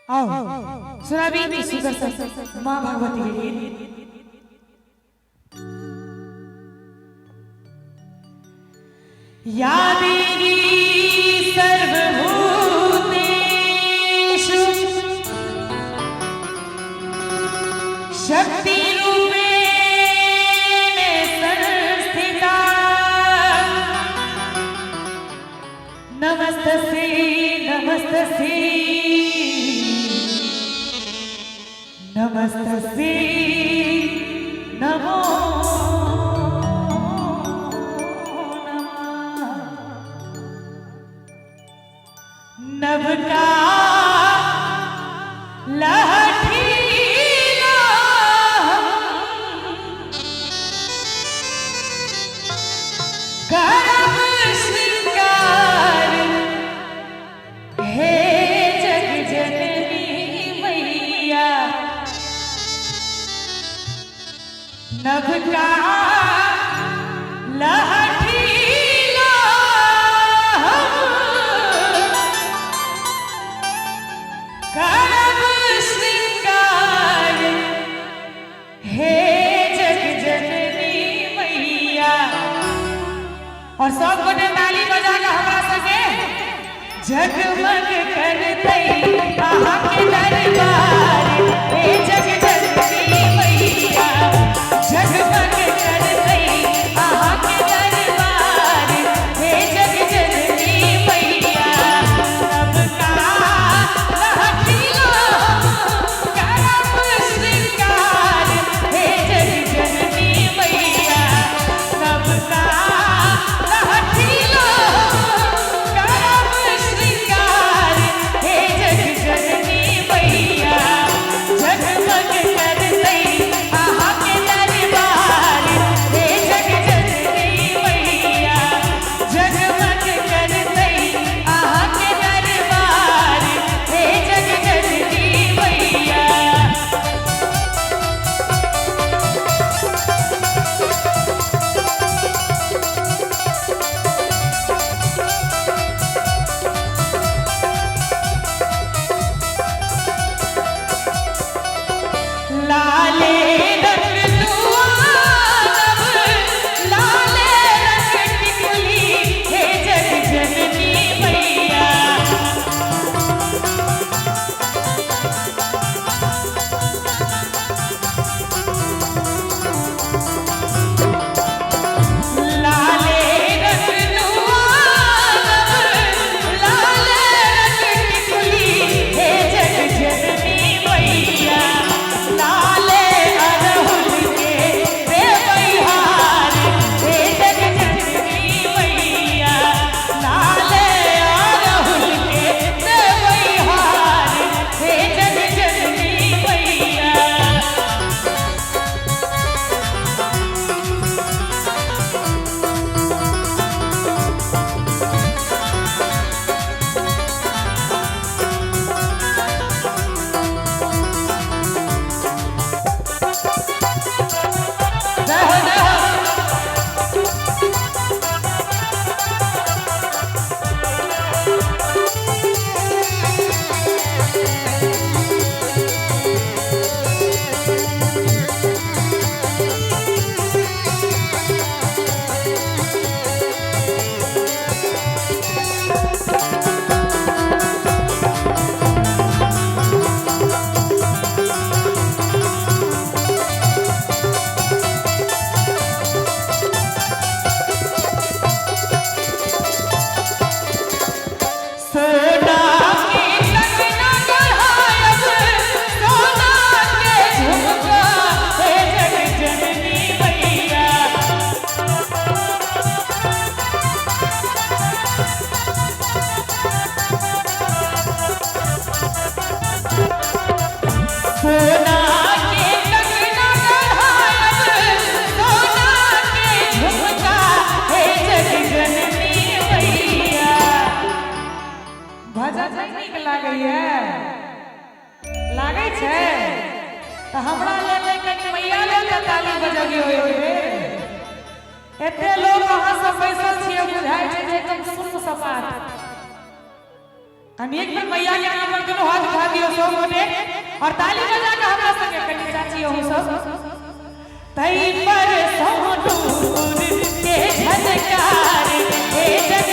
आओ सुनाबी सुदर्शन माँ भगवती के गीत। या देवी सर्वभूतेषु शक्ति रूपेण संस्थिता नमस्तस्यै नमस्तस्यै नमस्तस्यै नमो नभ का लहठीला करब श्रृंगार हे जग जननी मैया नभ का और सब गोटे ताली बजा के हमरा संगे जगमग करतै आहा के दरबार हे जग जननी मैया जगमग करतै आहा के दरबार हे जग जननी मैया सबका लहठीला करब श्रृंगार हे जग जननी मैया सबका तो हमरा ले लेके मैया ले ताली बजली होय रे एते लोग वहां सब बैसल छिए बुझाय छै जे एकदम सुन्न सपाट अनेक मैया के नाम पर हाथ उठा दियो सब और ताली बजा के हमरा संगे कनी चाची हो सब तई पर सोनूर के झनकार हे जग